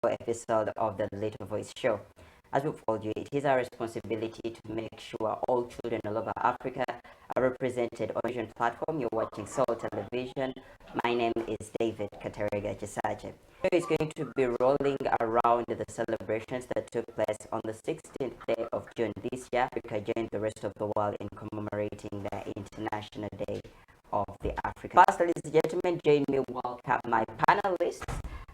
episode of the Little Voice Show. As we've told you, it is our responsibility to make sure all children all over Africa are represented on Vision platform. You're watching Soul Television. My name is David Katerega Chisache. The show is going to be rolling around the celebrations that took place on the 16th day of June this year. Africa joined the rest of the world in commemorating the International Day of the African. First, ladies and gentlemen, join me welcome my panelists.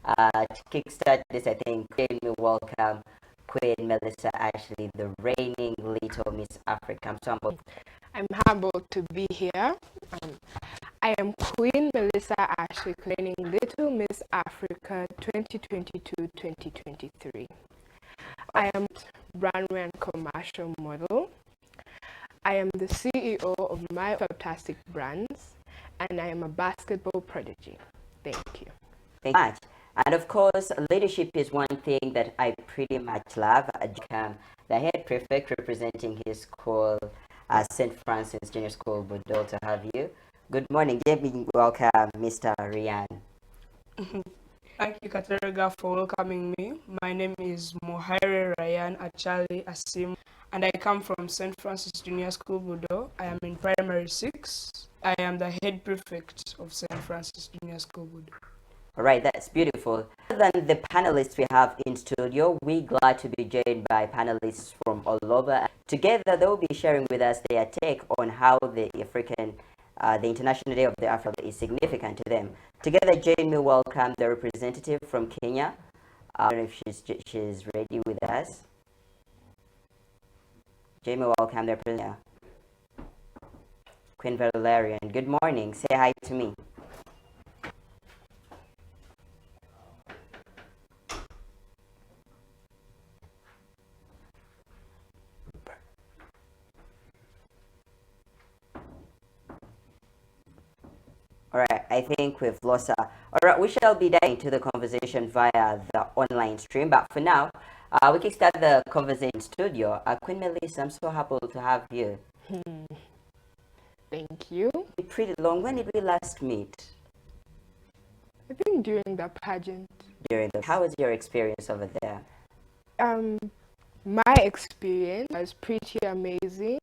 To kickstart this, I think, join me welcome Queen Melissa Ashley, the reigning Little Miss Africa. I'm humbled to be here. I am Queen Melissa Ashley, reigning Little Miss Africa 2022-2023. I am runway and commercial model. I am the CEO of My Fantastic Brands, and I am a basketball prodigy. Thank you. Thank you much. And of course, leadership is one thing that I pretty much love. The head prefect representing his school, St. Francis Junior School, Budol, to have you. Good morning, Jamie. Welcome, Mr. Ryan. Thank you, Katerega, for welcoming me. My name is Mohaire Ryan Achali Asim, and I come from St. Francis Junior School, Budol. I am in primary 6. I am the head prefect of St. Francis Junior School, Budol. All right, that's beautiful. Other than the panelists we have in studio, we're glad to be joined by panelists from all over. Together, they'll be sharing with us their take on how the International Day of the Africa is significant to them. Together, join me welcome the representative from Kenya. I don't know if she's ready with us. Join me welcome the representative, Queen Valerian. Good morning. Say hi to me. All right, I think we've lost her. All right, we shall be diving into the conversation via the online stream. But for now, we can start the conversation in studio. Queen Melissa, I'm so happy to have you. Thank you. It's pretty long. When did we last meet? I think during the pageant. How was your experience over there? My experience was pretty amazing,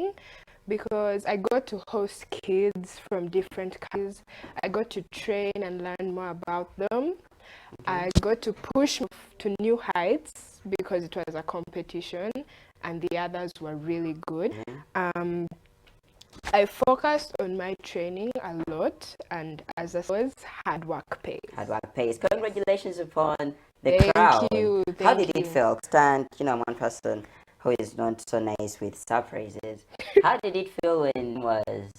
because I got to host kids from different countries. I got to train and learn more about them. I got to push to new heights because it was a competition and the others were really good. I focused on my training a lot, and as I was, hard work pays. Hard work pays. Congratulations upon the Thank crown. you. How did it feel? Stand, one person who is not so nice with surprises. How did it feel when was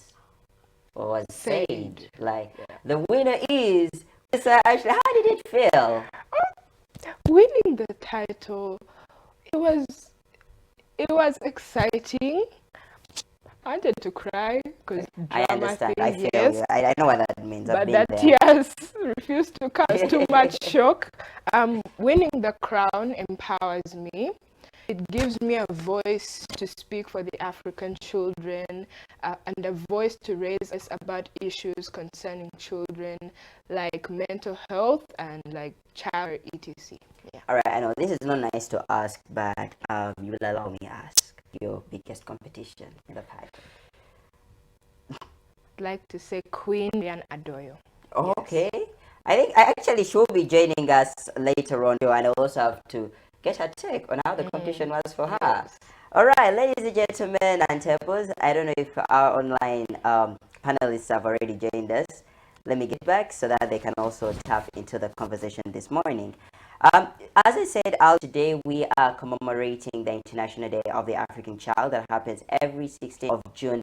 said? Like, the winner is Mr. Ashley. How did it feel? Winning the title, it was exciting. I wanted to cry because I understand. I feel yes, you. I know what that means. but the tears refused to cause too much shock. Winning the crown empowers me. It gives me a voice to speak for the African children, and a voice to raise us about issues concerning children, like mental health and like child etc. Yeah. All right, I know this is not nice to ask, but you will allow me to ask your biggest competition in the pageant. I'd like to say Queen Rian Adoyo. Okay. Yes. I think I actually should be joining us later on, and I also have to get her take on how the competition was for her. Yes. All right, ladies and gentlemen and tables, I don't know if our online panelists have already joined us. Let me get back so that they can also tap into the conversation this morning. As I said, today we are commemorating the International Day of the African Child that happens every 16th of June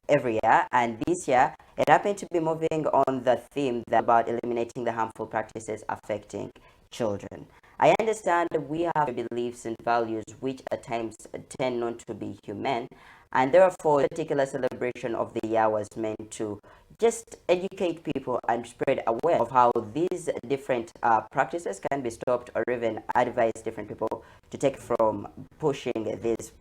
every year. And this year, it happened to be moving on the theme about eliminating the harmful practices affecting children. I understand that we have beliefs and values which at times tend not to be humane, and therefore, a particular celebration of the year was meant to just educate people and spread awareness of how these different practices can be stopped, or even advise different people to take from pushing these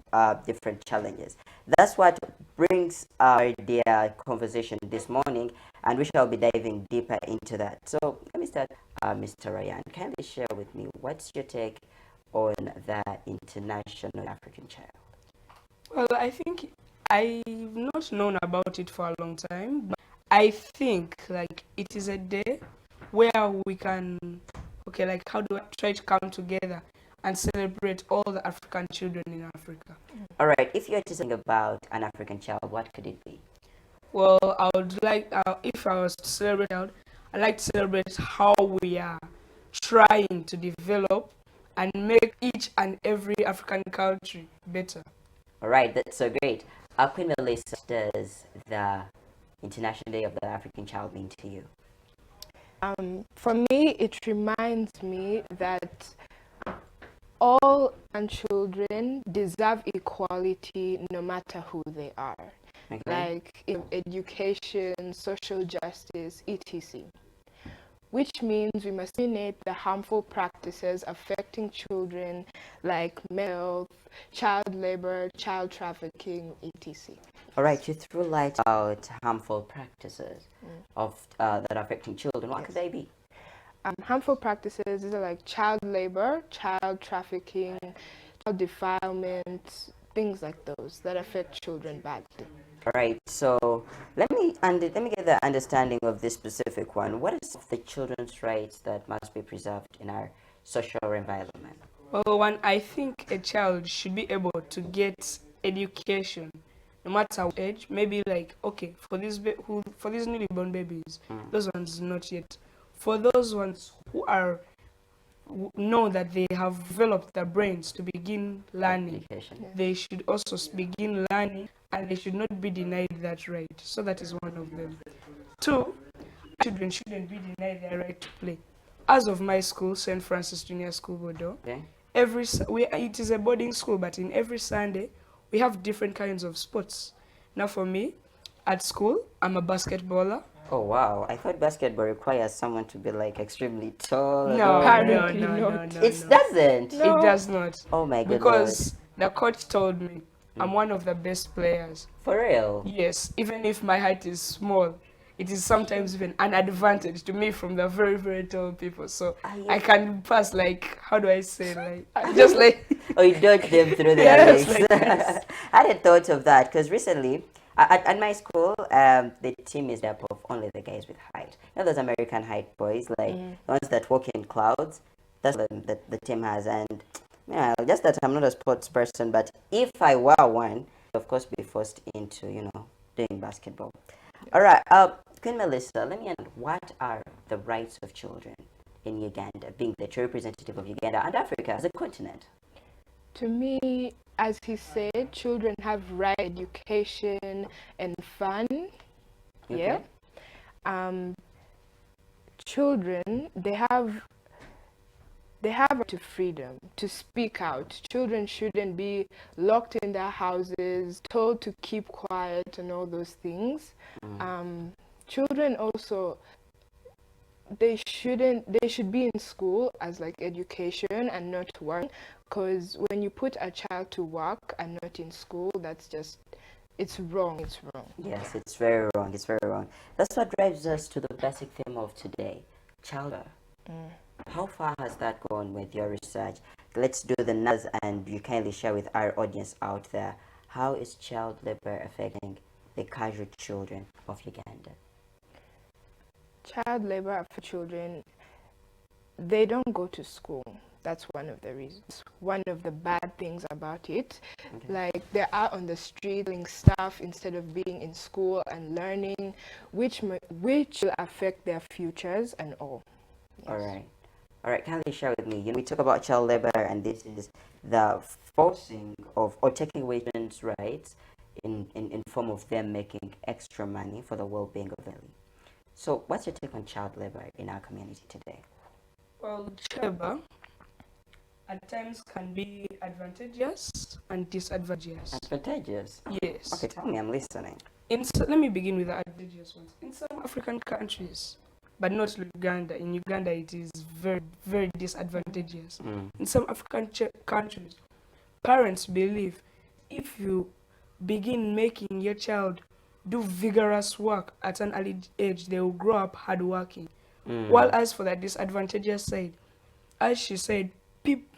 different challenges. That's what brings our dear conversation this morning. and we shall be diving deeper into that. So let me start, Mr. Ryan. Kindly share with me what's your take on the International African Child? Well, I think I've not known about it for a long time, but I think like it is a day where we can, okay, like how do I try to come together and celebrate all the African children in Africa? All right, if you're to think about an African child, what could it be? Well, I would like, if I was to celebrate out, I'd like to celebrate how we are trying to develop and make each and every African country better. All right, that's so great. Queen Melissa, what does the International Day of the African Child mean to you? For me, it reminds me that all children deserve equality no matter who they are, Okay. like in education, social justice, etc. Which means we must eliminate the harmful practices affecting children like mental health, child labor, child trafficking, etc. All right, you threw light about harmful practices of that are affecting children. What could they be? Harmful practices are like child labor, child trafficking, child defilement, things like those that affect children badly. All right, so let me get the understanding of this specific one. What is the children's rights that must be preserved in our social environment? Well, one, I think a child should be able to get education, no matter what age. Maybe like, okay, for for these newly born babies, those ones not yet. For those ones who are know that they have developed their brains to begin learning, Education. they should also begin learning, and they should not be denied that right. So that is one of them. Two, children shouldn't be denied their right to play. As of my school, St. Francis Junior School, Bordeaux, Okay. it is a boarding school, but in every Sunday, we have different kinds of sports. Now for me, at school, I'm a basketballer. Oh wow! I thought basketball requires someone to be like extremely tall. and No, all no, that. Apparently no, no, not. no, It no. doesn't. No. It does not. Oh my goodness. Because the coach told me I'm one of the best players. For real. Yes, even if my height is small, it is sometimes even an advantage to me from the very, very tall people. So yeah. I can pass like, how do I say, like, just like, Oh, you dodge them through their Yes, legs. like this. I hadn't thought of that because recently at my school, the team is made up of only the guys with height. You know those American height boys, like the ones that walk in clouds. That's what the team has. And just that I'm not a sports person, but if I were one, of course, be forced into doing basketball. All right, Queen Melissa, let me ask, what are the rights of children in Uganda, being the true representative of Uganda and Africa as a continent? To me, as he said, children have right education and fun. Yeah. Children, they have to freedom to speak out. Children shouldn't be locked in their houses, told to keep quiet and all those things. Children also, they should be in school as like education and not work, because when you put a child to work and not in school, it's wrong. Yes, it's very wrong. It's very wrong. That's what drives us to the basic theme of today, child labor. How far has that gone with your research? Let's do the numbers, and you kindly share with our audience out there. How is child labor affecting the casual children of Uganda? Child labor for children, they don't go to school. That's one of the reasons. One of the bad things about it. Okay. Like, they are on the street doing stuff instead of being in school and learning, which will affect their futures and all. Yes. All right, kindly share with me. We talk about child labor, and this is the forcing of or taking away children's rights in form of them making extra money for the well-being of the family. So what's your take on child labor in our community today? well, child labor at times can be advantageous and disadvantageous. Advantageous? Yes. Okay, tell me, I'm listening. Let me begin with the advantageous ones. In some African countries, but not Uganda. In Uganda, it is very, very disadvantageous. In some African countries, parents believe if you begin making your child do vigorous work at an early age, they will grow up hardworking. While Mm. as for the disadvantageous side, as she said,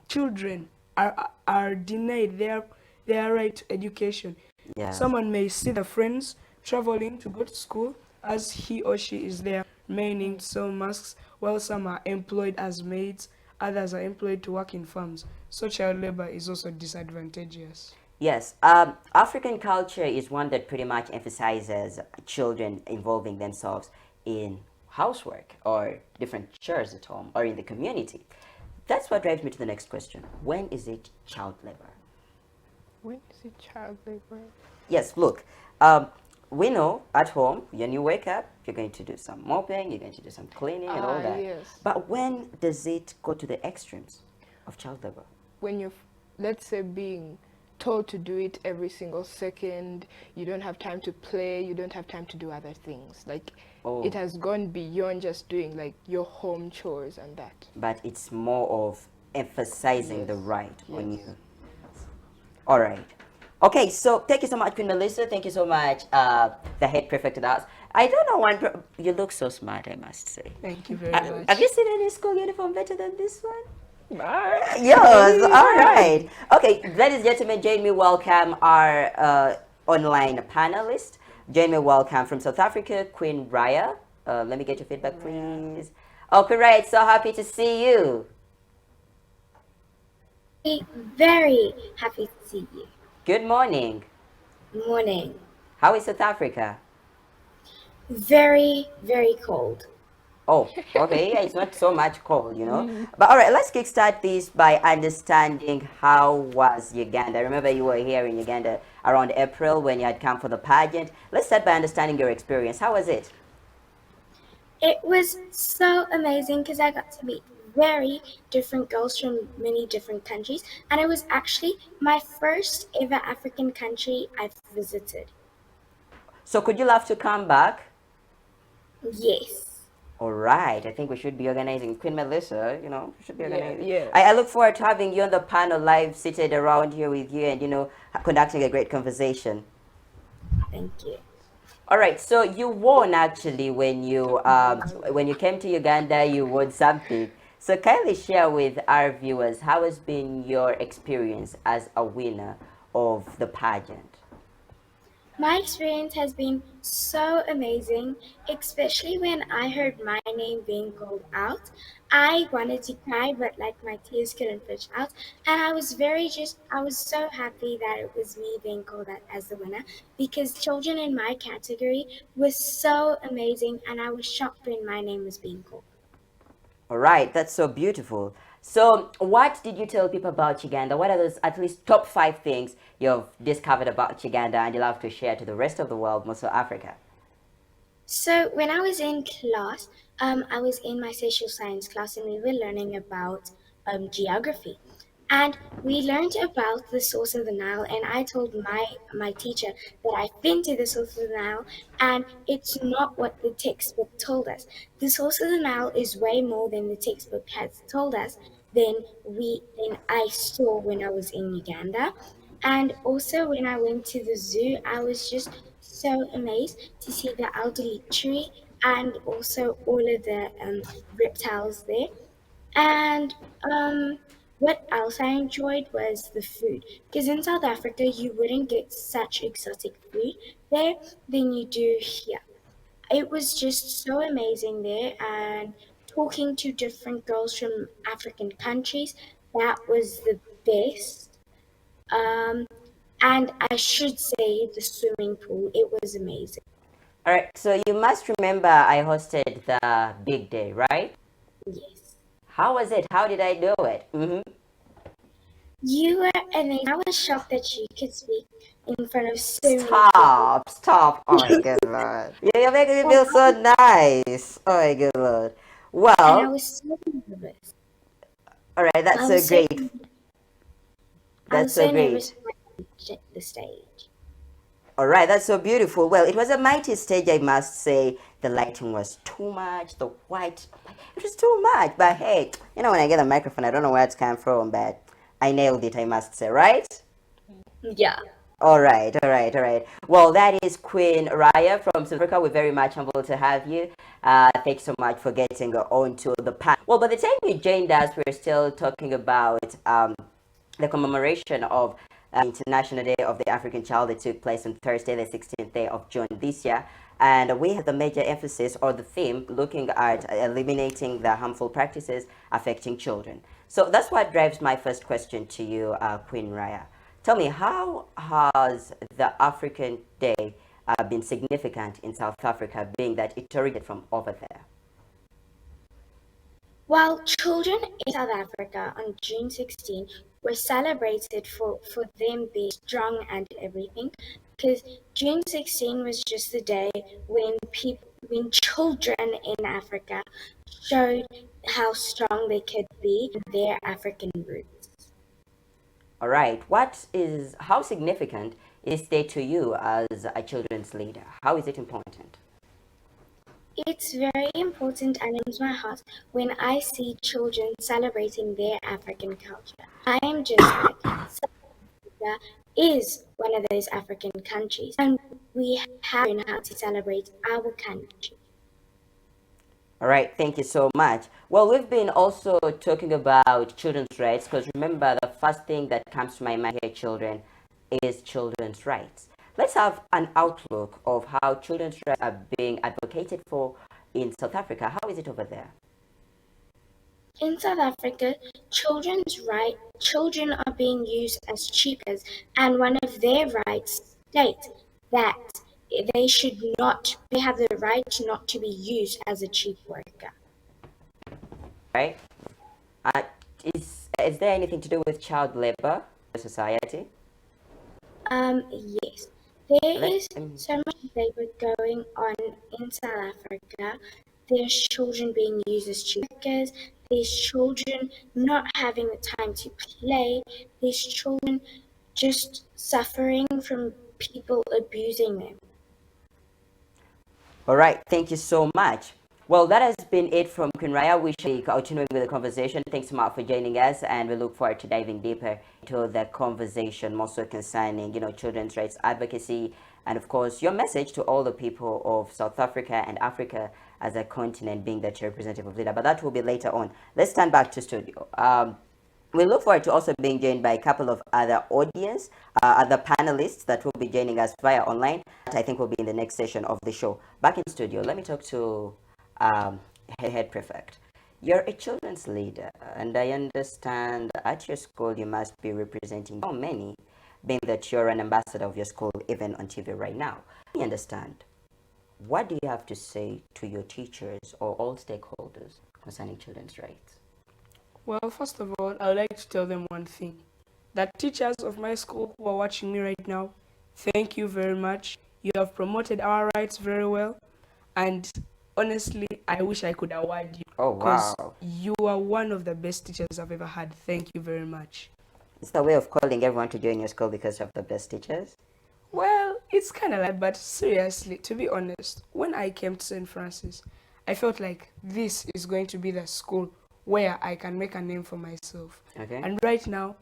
children are denied their right to education. Yeah. Someone may see the friends traveling to go to school as he or she is there remaining to sell masks, while some are employed as maids, others are employed to work in farms. So child labor is also disadvantageous. Yes, African culture is one that pretty much emphasizes children involving themselves in housework or different chores at home or in the community. That's what drives me to the next question. When is it child labor? When is it child labor? Yes, look, we know at home when you wake up, you're going to do some mopping, you're going to do some cleaning and all that. Yes. But when does it go to the extremes of child labor? When you're, let's say, being told to do it every single second, you don't have time to play, you don't have time to do other things. Like, Oh, it has gone beyond just doing like your home chores and that. but it's more of emphasizing the Yes. right on Yes. you. All right. Okay, so thank you so much, Queen Melissa. Thank you so much, the head prefect of us. I don't know one. You look so smart, I must say. Thank you very Have much. you seen any school uniform better than this one? Bye. Yes, all right. Okay, ladies and gentlemen, join me welcome our online panelist. Join me welcome from South Africa, Queen Raya. Let me get your feedback, please. Oh, Queen Raya, it's so happy to see you. Very happy to see you. Good morning. Morning. How is South Africa? Very, very cold. Oh, okay. Yeah, it's not so much cold, you know. But all right, let's kickstart this by understanding how was Uganda. I remember you were here in Uganda around April when you had come for the pageant. Let's start by understanding your experience. How was it? It was so amazing because I got to meet very different girls from many different countries, and it was actually my first ever African country I've visited. So could you love to come back? Yes. All right, I think we should be organizing. Queen Melissa, you know, we should be Yeah, organizing. yeah. I look forward to having you on the panel live, seated around here with you and, you know, conducting a great conversation. Thank you. All right, so you won actually when you came to Uganda, you won something. So kindly share with our viewers how has been your experience as a winner of the pageant. My experience has been so amazing, especially when I heard my name being called out. I wanted to cry, but like my tears couldn't push out. And I was so happy that it was me being called out as the winner because children in my category was so amazing and I was shocked when my name was being called. All right, that's so beautiful. So, what did you tell people about Uganda? What are those at least top 5 things you've discovered about Uganda and you love to share to the rest of the world, most of Africa? So when I was in class, I was in my social science class and we were learning about geography. And we learned about the source of the Nile, and I told my teacher that I've been to the source of the Nile, and it's not what the textbook told us. The source of the Nile is way more than the textbook has told us than I saw when I was in Uganda. And also when I went to the zoo, I was just so amazed to see the elderly tree and also all of the reptiles there. And what else I enjoyed was the food. Because in South Africa, you wouldn't get such exotic food there than you do here. It was just so amazing there. And talking to different girls from African countries, that was the best. Um, and I should say the swimming pool, it was amazing. All right, so you must remember I hosted the big day, right? Yes. How was it? How did I do it? You were amazing. I was shocked that you could speak in front of so many people. Stop, stop. Oh my good lord. You're making me And feel so nice. Oh my good lord. I Well, was so nervous. all right, that's I so was so great. I That's was so so nervous great. when I reached the stage. All right, that's so beautiful. Well, it was a mighty stage, I must say. The lighting was too much. The white, it was too much. But hey, you know, when I get a microphone, I don't know where it's come from, but I nailed it, I must say, right? Yeah. All right, all right, all right. Well, that is Queen Raya from South Africa. We're very much humbled to have you. Thanks so much for getting onto the panel. Well, by the time you joined us, we're still talking about the commemoration of International Day of the African Child that took place on Thursday, the 16th day of June this year. And we had the major emphasis or the theme looking at eliminating the harmful practices affecting children. So that's what drives my first question to you, Queen Raya. Tell me, how has the African Day been significant in South Africa, being that it originated from over there? While children in South Africa on June 16 were celebrated for them being strong and everything, because June 16 was just the day when children in Africa showed how strong they could be in their African roots. All right, how significant is day to you as a children's leader? How is it important? It's very important and it warms my heart when I see children celebrating their African culture. I am just like, South Africa is one of those African countries, and we have learned how to celebrate our country. All right, thank you so much. Well, we've been also talking about children's rights because remember, the first thing that comes to my mind here, children, is children's rights. Let's have an outlook of how children's rights are being advocated for in South Africa. How is it over there? In South Africa, children are being used as cheapers, and one of their rights states that they have the right not to be used as a cheap worker. Right? Uh, is there anything to do with child labor in society? Yes. There Let, is so much labor going on in South Africa. There's children being used as cheap workers. There's children not having the time to play. There's children just suffering from people abusing them. All right, thank you so much. Well, that has been it from Queen Raya. We shall be continuing with the conversation. Thanks so much for joining us, and we look forward to diving deeper into the conversation, more so concerning, children's rights advocacy, and of course, your message to all the people of South Africa and Africa as a continent, being that you're representative of leader. But that will be later on. Let's turn back to studio. We look forward to also being joined by a couple of other other panelists that will be joining us via online. That I think will be in the next session of the show. Back in studio, let me talk to head prefect. You're a children's leader, and I understand at your school you must be representing so many, being that you're an ambassador of your school, even on TV right now. Let me understand. What do you have to say to your teachers or all stakeholders concerning children's rights? Well, first of all, I would like to tell them one thing. That teachers of my school who are watching me right now, thank you very much. You have promoted our rights very well. And honestly, I wish I could award you. Oh, Because wow. you are one of the best teachers I've ever had. Thank you very much. It's a way of calling everyone to join your school because of the best teachers. Well, it's kind of like, but seriously, to be honest, when I came to St. Francis, I felt like this is going to be the school where I can make a name for myself. Okay. And right now,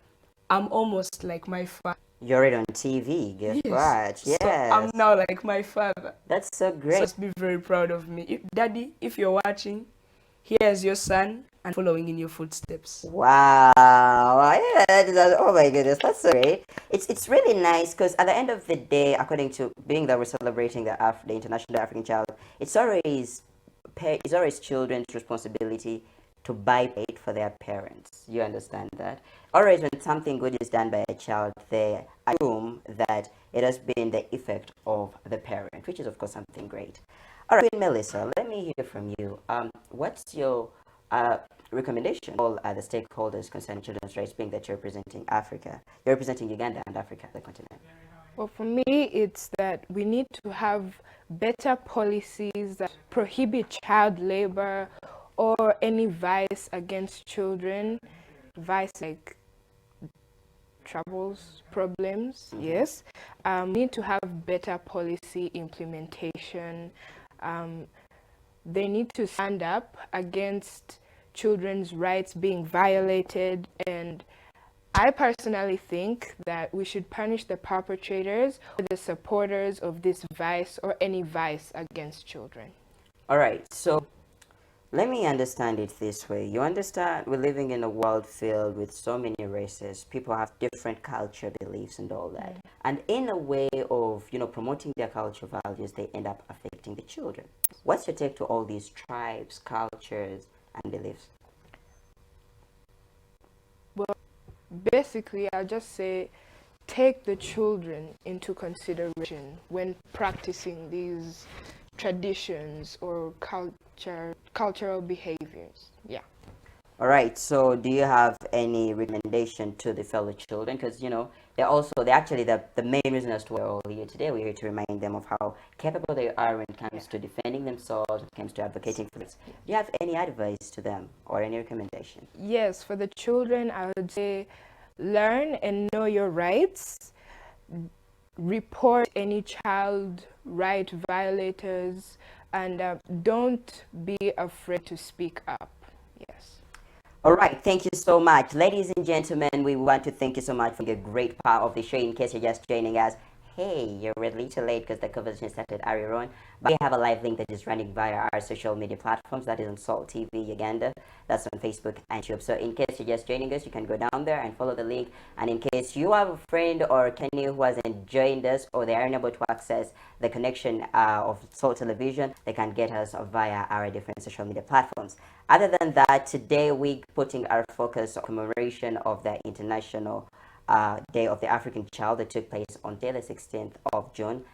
I'm almost like my father. You're already on TV. Guess what? So Yes. I'm now like my father. That's so So great. just be very proud of me. Daddy, if you're watching, here's your son and following in your footsteps. Wow. Yeah, oh my goodness, that's so great. It's really nice because at the end of the day, according to being that we're celebrating the International African Child, it's always children's responsibility to buy paid for their parents. You understand that? Always when something good is done by a child, they assume that it has been the effect of the parent, which is of course something great. All right, Melissa, let me hear from you. What's your recommendation to all the stakeholders concerning children's rights, being that you're representing Africa? You're representing Uganda and Africa, the continent. Well, for me, it's that we need to have better policies that prohibit child labor or any vice against children, vice like troubles, problems, yes. We need to have better policy implementation. They need to stand up against children's rights being violated, and I personally think that we should punish the perpetrators or the supporters of this vice or any vice against children. All right, so let me understand it this way. You understand we're living in a world filled with so many races. People have different culture, beliefs, and all that. And in a way of, promoting their culture values, they end up affecting the children. What's your take to all these tribes, cultures, and beliefs? Well, basically, I'll just say take the children into consideration when practicing these traditions or cultural behaviors. Yeah. All right. So, do you have any recommendation to the fellow children? Because they're actually the main reason as to why we're all here today. We're here to remind them of how capable they are when it comes to defending themselves, when it comes to advocating for it. Do you have any advice to them or any recommendation? Yes, for the children, I would say learn and know your rights. Report any child right violators, and don't be afraid to speak up. Yes. All right, thank you so much. Ladies and gentlemen, we want to thank you so much for being a great part of the show. In case you're just joining us, hey, you're a little late because the conversation started earlier on. But we have a live link that is running via our social media platforms. That is on Salt TV Uganda. That's on Facebook and YouTube. So in case you're just joining us, you can go down there and follow the link. And in case you have a friend or Kenny who hasn't joined us or they are unable to access the connection of Salt Television, they can get us via our different social media platforms. Other than that, today we're putting our focus on commemoration of the International Day of the African Child that took place on the 16th of June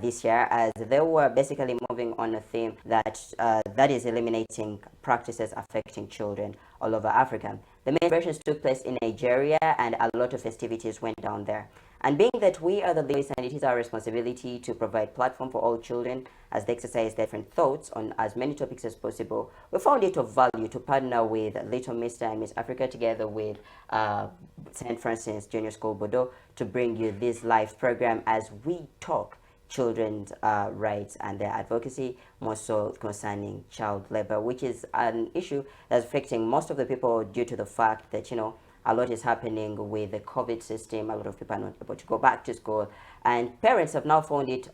this year, as they were basically moving on a theme that is eliminating practices affecting children all over Africa. The main celebrations took place in Nigeria, and a lot of festivities went down there. And being that we are the leaders and it is our responsibility to provide platform for all children as they exercise different thoughts on as many topics as possible, we found it of value to partner with Little Mr. and Miss Africa together with St. Francis Junior School Bordeaux to bring you this live program as we talk children's rights and their advocacy, more so concerning child labor, which is an issue that's affecting most of the people due to the fact that, a lot is happening with the COVID system. A lot of people are not able to go back to school. And parents have now found it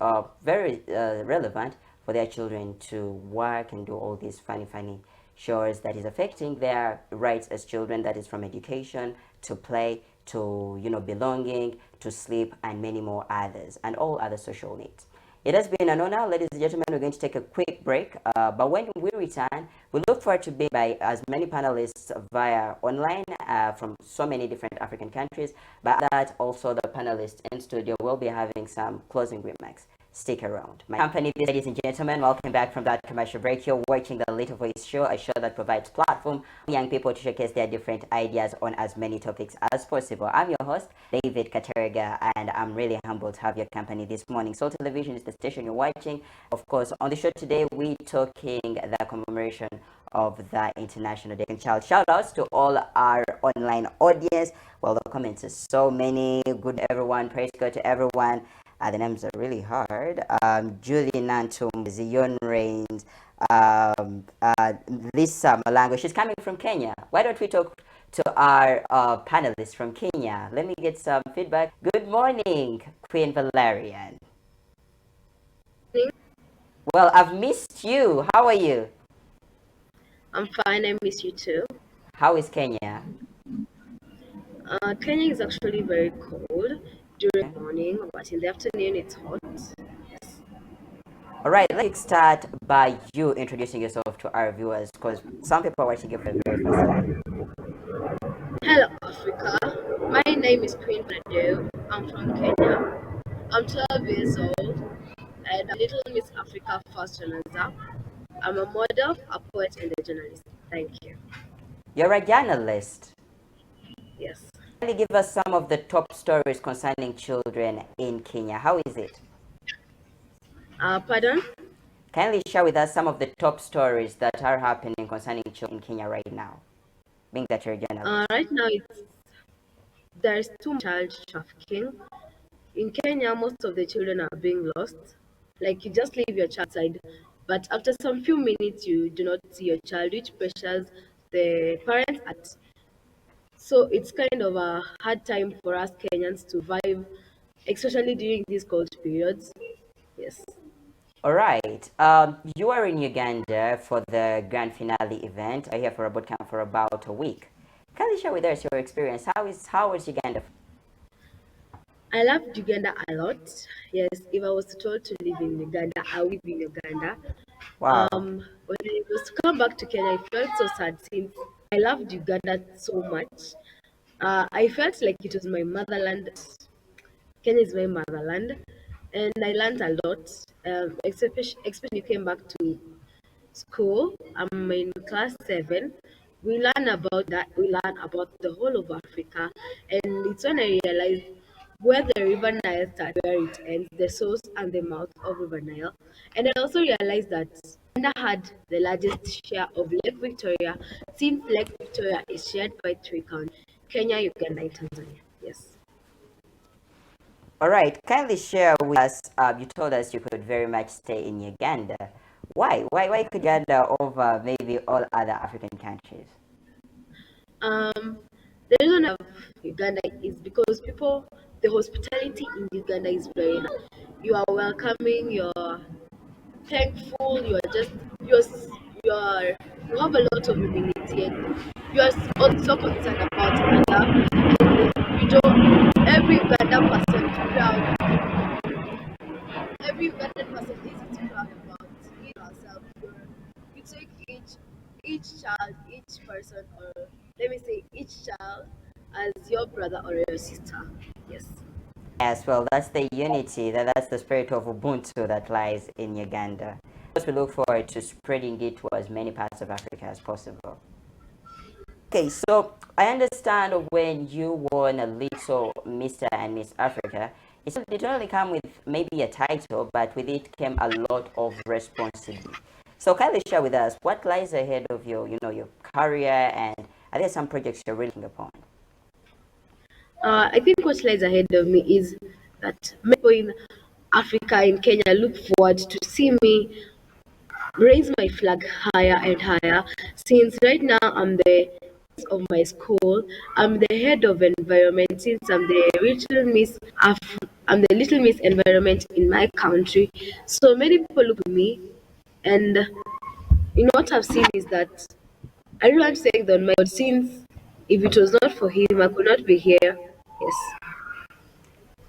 very relevant for their children to work and do all these funny chores that is affecting their rights as children, that is from education to play to belonging to sleep and many more others and all other social needs. It has been an honor, ladies and gentlemen. We're going to take a quick break, but when we return, we look forward to being by as many panelists via online from so many different African countries, but that also the panelists in studio will be having some closing remarks. Stick around. My company, ladies and gentlemen, welcome back from that commercial break. You're watching the Little Voice Show, a show that provides platform for young people to showcase their different ideas on as many topics as possible. I'm your host, David Katerega, and I'm really humbled to have your company this morning. So Television is the station you're watching. Of course, on the show today, we're talking the commemoration of the International Day of Child. Shout outs to all our online audience. Well, the comments are so many. Good everyone. Praise God to everyone. The names are really hard. Julie Nantum, Zion Rains, Lisa Malango. She's coming from Kenya. Why don't we talk to our panelists from Kenya? Let me get some feedback. Good morning, Queen Valerian. Well, I've missed you. How are you? I'm fine, I miss you too. How is Kenya? Kenya is actually very cold during the morning, but in the afternoon it's hot. Yes. All right, let's start by you introducing yourself to our viewers because some people are watching you for the very first time. Hello, Africa. My name is Queen Panado. I'm from Kenya. I'm 12 years old and I'm Little Miss Africa First runner-up. I'm a model, a poet, and a journalist. Thank you. You're a journalist. Yes. Can you give us some of the top stories concerning children in Kenya? How is it? Pardon? Kindly share with us some of the top stories that are happening concerning children in Kenya right now, being that you're a journalist. Right now, there's too much child trafficking. In Kenya, most of the children are being lost. Like you just leave your child side, but after some few minutes, you do not see your child, which pressures the parents at So it's kind of a hard time for us Kenyans to survive, especially during these cold periods. Yes. All right. You are in Uganda for the grand finale event. I here for a boot camp for about a week. Can you share with us your experience? How was Uganda? I loved Uganda a lot. Yes, if I was told to live in Uganda, I would live in Uganda. Wow. When I was to come back to Kenya, I felt so sad since I loved Uganda so much. I felt like it was my motherland. Kenya is my motherland, and I learned a lot. Especially came back to school. I'm in class 7. We learn about that. We learn about the whole of Africa, and it's when I realized where the River Nile starts, where it ends, the source and the mouth of River Nile. And I also realized that Uganda had the largest share of Lake Victoria, since Lake Victoria is shared by 3 countries: Kenya, Uganda, and Tanzania. Yes. All right. Kindly share with us. You told us you could very much stay in Uganda. Why? Why could Uganda over maybe all other African countries? The reason of Uganda is because the hospitality in Uganda is very nice. You are welcoming, you're thankful, you're you have a lot of humility, and you are also concerned about other. And you don't every Ugandan person is proud. Every Ugandan person is proud about him herself. You take each child, each person, or let me say each child as your brother or your sister. Yes. Yes, well, that's the unity, that's the spirit of Ubuntu that lies in Uganda. Of course, we look forward to spreading it to as many parts of Africa as possible. Okay, so I understand when you won a little Mr. and Miss Africa, it did not only come with maybe a title, but with it came a lot of responsibility. So kindly share with us what lies ahead of your career, and are there some projects you're really looking upon? I think what lies ahead of me is that people in Africa, in Kenya, look forward to see me raise my flag higher and higher. Since right now I'm the of my school, I'm the head of environment. Since I'm the little Miss Environment in my country. So many people look at me, and what I've seen is that I really want to thank the God, since if it was not for him, I could not be here. Yes.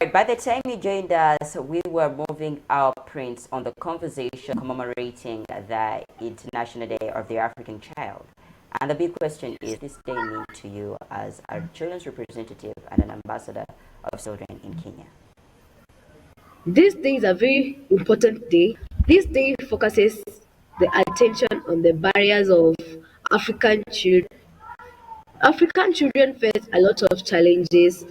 Right, by the time you joined us, we were moving our prints on the conversation commemorating the International Day of the African Child. And the big question is, this day mean to you as a children's representative and an ambassador of children in Kenya? This day is a very important day. This day focuses the attention on the barriers of African children. African children face a lot of challenges.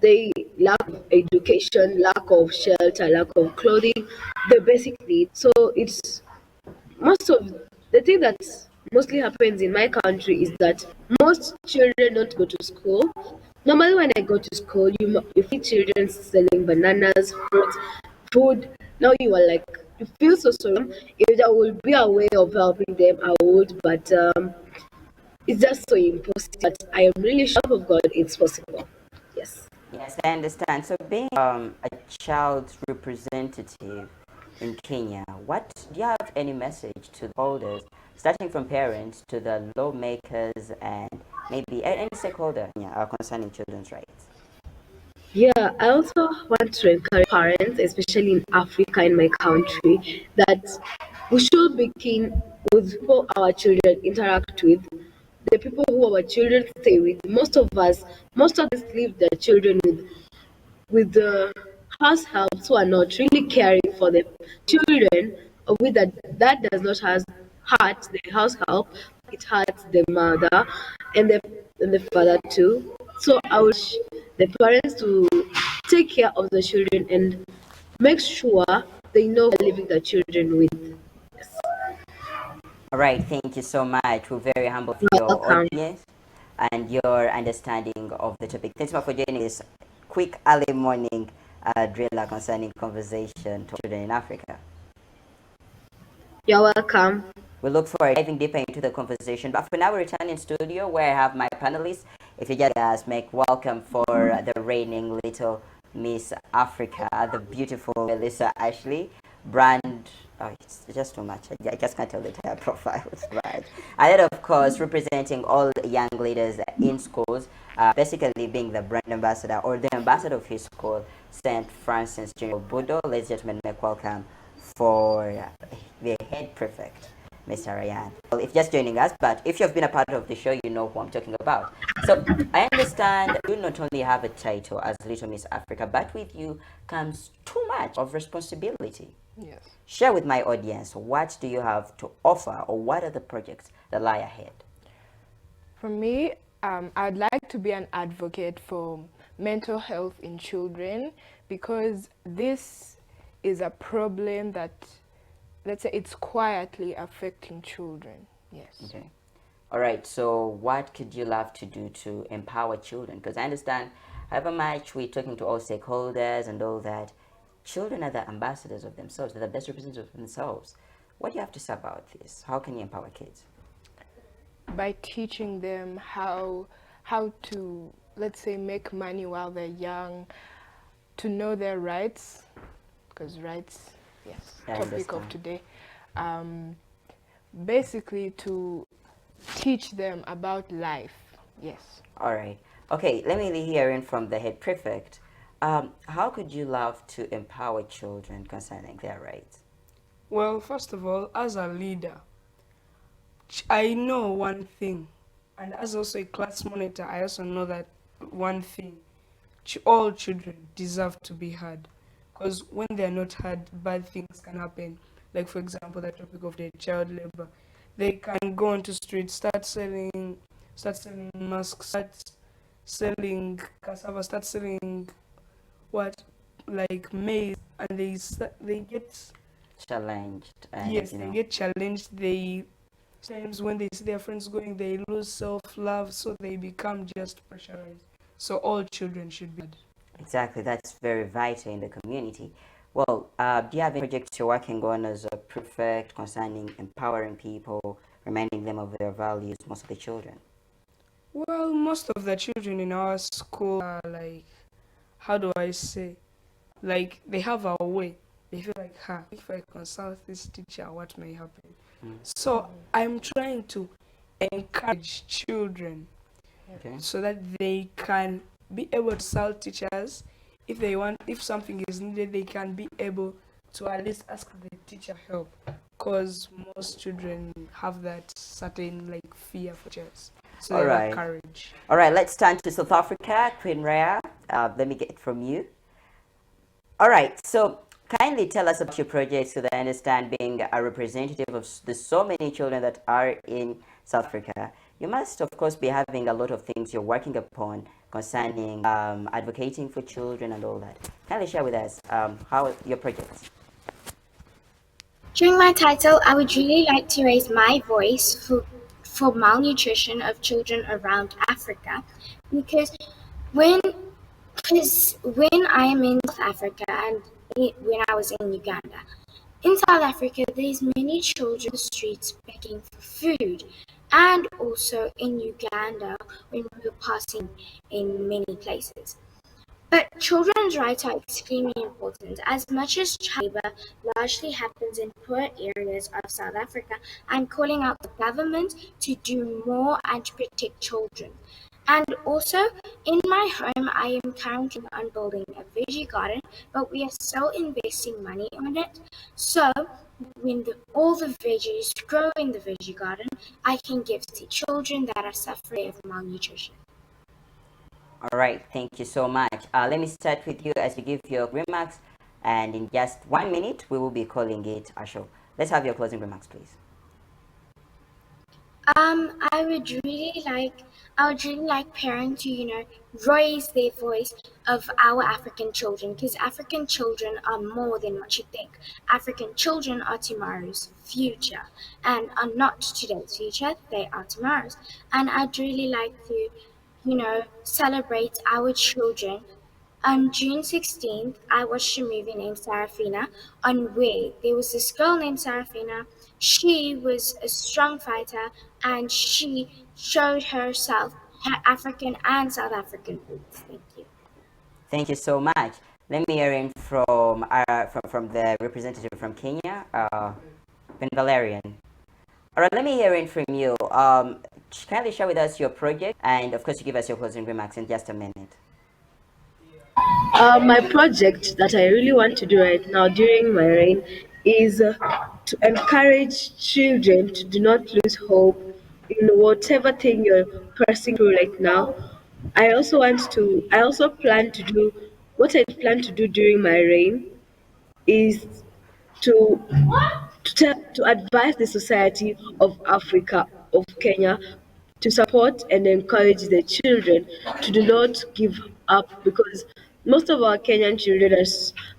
They lack of education, lack of shelter, lack of clothing, the basic needs. So it's most of the thing that mostly happens in my country is that most children don't go to school. Normally, when I go to school, you see children selling bananas, fruits, food. Now you are like, you feel so sorry. If there will be a way of helping them, I would, but it's just so impossible. But I am really sure of God it's possible. Yes. Yes, I understand. So being a child representative in Kenya, what do you have any message to the holders, starting from parents to the lawmakers and maybe any stakeholder concerning children's rights? Yeah, I also want to encourage parents, especially in Africa, in my country, that we should be keen with who our children interact with, the people who our children stay with. Most of us leave their children with the house helps who are not really caring for the children, of which that does not hurt the house help, it hurts the mother and the father too. So I wish the parents to take care of the children and make sure they know who they're leaving the children with. All right, thank you so much. We're very humble for your Welcome. audience and your understanding of the topic. Thanks so much for joining this quick early morning driller concerning conversation to children in Africa. You're welcome. We look forward to diving deeper into the conversation. But for now, we return in studio where I have my panelists If you just guys make welcome for the reigning little Miss Africa, the beautiful Melissa Ashley brand. Oh, it's just too much. I just can't tell the entire profile. Right. And then, of course, representing all young leaders in schools, basically being the brand ambassador or the ambassador of his school, St. Francis Junior Budo. Ladies and gentlemen, make welcome for the head prefect, Mr. Ryan. Well, if just joining us, but if you've been a part of the show, you know who I'm talking about. So I understand you not only have a title as Little Miss Africa, but with you comes too much of responsibility. Yes. Share with my audience, what do you have to offer, or what are the projects that lie ahead? For me, I'd like to be an advocate for mental health in children because this is a problem that, let's say, it's quietly affecting children. Yes. Okay. All right. So, what could you love to do to empower children? Because I understand, however much we're talking to all stakeholders and all that, children are the ambassadors of themselves. They're the best representatives of themselves. What do you have to say about this? How can you empower kids? By teaching them how to, let's say, make money while they're young, to know their rights, because rights, yes, I topic of understand. today. Basically to teach them about life. Yes. All right. Okay, let me hear in from the head prefect. How could you love to empower children concerning their rights? Well, first of all, as a leader, I know one thing, and as also a class monitor, I also know that one thing: all children deserve to be heard, because when they are not heard, bad things can happen. Like for example, the topic of the child labor, they can go onto streets, start selling masks, start selling cassava, start selling what, like maize, and they get, Challenged and yes, they get challenged. They Sometimes when they see their friends going, they lose self-love, so they become just pressurized. So all children should be heard. exactly, that's very vital in the community. Well, do you have any projects you're working on as a prefect concerning empowering people, reminding them of their values, most of the children? Well, most of the children in our school are like, how do I say, like they have a way. They feel like, if I consult this teacher, what may happen? Mm. So I'm trying to encourage children Okay. so that they can be able to consult teachers. If they want, if something is needed, they can be able to at least ask the teacher help. Because most children have that certain like fear for teachers, so All they lack right. courage. All right, let's turn to South Africa. Queen Rhea, let me get it from you. All right, so kindly tell us about your project so that I understand, being a representative of the so many children that are in South Africa. You must, of course, be having a lot of things you're working upon concerning advocating for children and all that. Kindly share with us how your projects. During my title, I would really like to raise my voice for malnutrition of children around Africa because when when I am in South Africa and when I was in Uganda, in South Africa there's many children on the streets begging for food, and also in Uganda when we were passing in many places. But children's rights are extremely important. As much as child labor largely happens in poor areas of South Africa, I'm calling out the government to do more and to protect children. And also, in my home, I am currently on building a veggie garden, but we are still investing money on it. So, when all the veggies grow in the veggie garden, I can give to children that are suffering of malnutrition. All right, thank you so much. Let me start with you as you give your remarks, and in just 1 minute, we will be calling it a show. Let's have your closing remarks, please. I would really like parents to, raise their voice of our African children because African children are more than what you think. African children are tomorrow's future and are not today's future, they are tomorrow's. And I'd really like to, celebrate our children. On June 16th, I watched a movie named Sarafina on where there was this girl named Sarafina. She was a strong fighter and she showed herself African and South African foods. Thank you. Thank you so much. Let me hear in from the representative from Kenya, Ben Valerian. All right, let me hear in from you. Kindly share with us your project, and of course, you give us your closing remarks in just a minute. My project that I really want to do right now during my reign is to encourage children to do not lose hope in whatever thing you're passing through right now. I also plan to do, what I plan to do during my reign is to to advise the society of Africa, of Kenya, to support and encourage the children to do not give up, because most of our Kenyan children are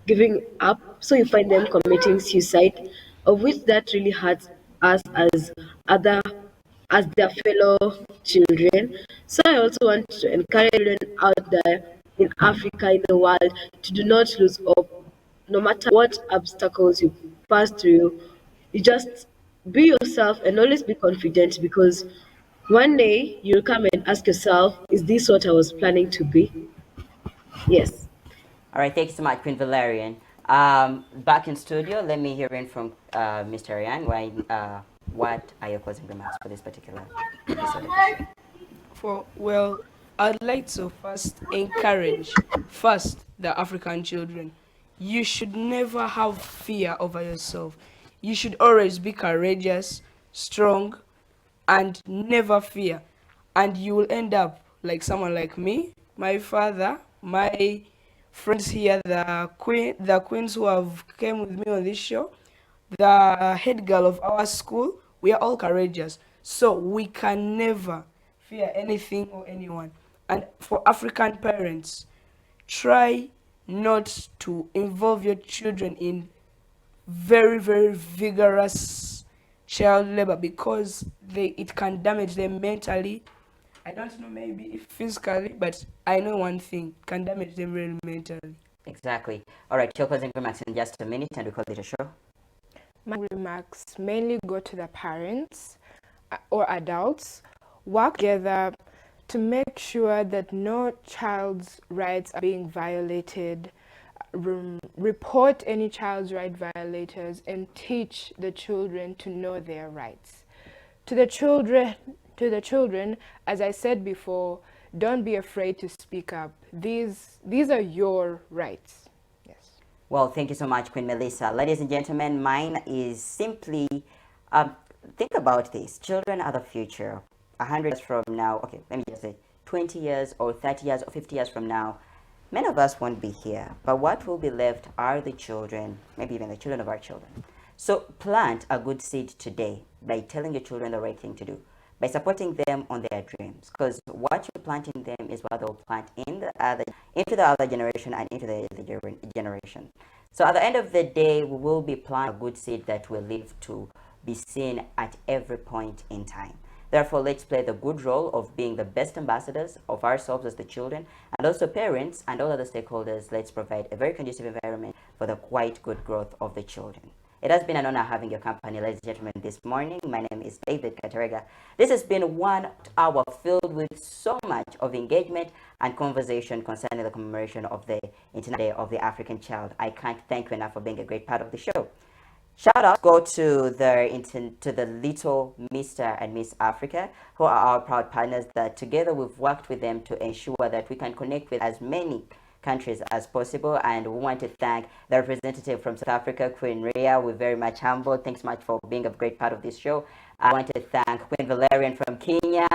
giving up, so you find them committing suicide, of which that really hurts us other as their fellow children. So I also want to encourage children out there in Africa, in the world, to do not lose hope, no matter what obstacles you pass through. You just be yourself and always be confident, because one day you'll come and ask yourself, is this what I was planning to be? Yes. All right, thank you so much, Queen Valerian. Back in studio, let me hear in from Mr. Ryan. What are your closing remarks for this particular episode of the show? Well, I'd like to first the African children. You should never have fear over yourself. You should always be courageous, strong, and never fear. And you will end up like someone like me, my father, my friends here, the queens who have came with me on this show, the head girl of our school. We are all courageous, so we can never fear anything or anyone. And for African parents, try not to involve your children in very, very vigorous child labor, because it can damage them mentally. I don't know, maybe if physically, but I know one thing, can damage them really mentally. Exactly. All right, your closing remarks in just a minute, and we call it a show. My remarks mainly go to the parents or adults. Work together to make sure that no child's rights are being violated. Report any child's right violators and teach the children to know their rights. To the children, as I said before, don't be afraid to speak up. These are your rights. Yes. Well, thank you so much, Queen Melissa. Ladies and gentlemen, mine is simply um, think about this. Children are the future. 100 years from now, okay, let me just say 20 years or 30 years or 50 years from now, many of us won't be here. But what will be left are the children, maybe even the children of our children. So plant a good seed today by telling your children the right thing to do, by supporting them on their dreams, because what you plant in them is what they'll plant into the other generation and into the generation. So at the end of the day, we will be planting a good seed that will live to be seen at every point in time. Therefore, let's play the good role of being the best ambassadors of ourselves as the children, and also parents and all other stakeholders. Let's provide a very conducive environment for the quite good growth of the children. It has been an honor having your company, ladies and gentlemen, this morning. My name is David Katerega. This has been 1 hour filled with so much of engagement and conversation concerning the commemoration of the International Day of the African Child. I can't thank you enough for being a great part of the show. Shout out go to the little Mr. and Miss Africa, who are our proud partners, that together we've worked with them to ensure that we can connect with as many countries as possible. And we want to thank the representative from South Africa, Queen Ria. We're very much humbled. Thanks so much for being a great part of this show. I want to thank Queen Valerian from Kenya.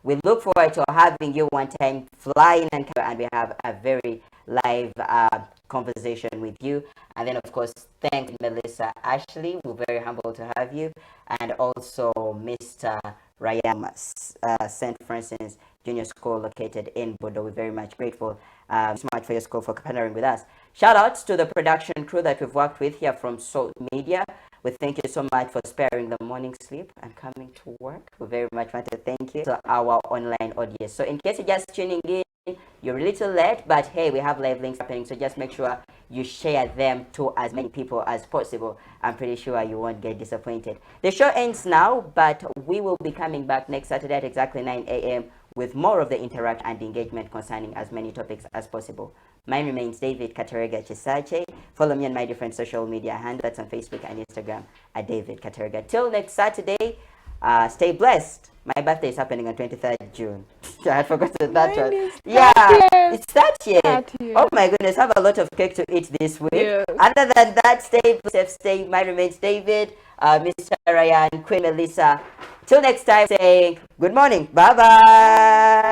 We look forward to having you one time flying and we have a very live conversation with you. And then, of course, thank Melissa Ashley. We're very humbled to have you. And also Mr. Ryan, St. Francis Junior School located in Bodo. We're very much grateful so much for your school for partnering with us. Shout outs to the production crew that we've worked with here from Salt Media. We thank you so much for sparing the morning sleep and coming to work. We very much want to thank you to our online audience. So in case you're just tuning in, you're a little late, but hey, we have live links happening, so just make sure you share them to as many people as possible. I'm pretty sure you won't get disappointed. The show ends now, but we will be coming back next Saturday at exactly 9 a.m. with more of the interaction and engagement concerning as many topics as possible. Mine remains David Katerega Chisache. Follow me on my different social media handles on Facebook and Instagram at David Katerega. Till next Saturday, stay blessed. My birthday is happening on 23rd June. I had forgotten that one. Yeah, it's that year. Oh my goodness, have a lot of cake to eat this week. Yes. Other than that, stay safe, stay. Mine remains David, Mr. Ryan, Queen Melissa. Till next time, saying good morning. Bye bye.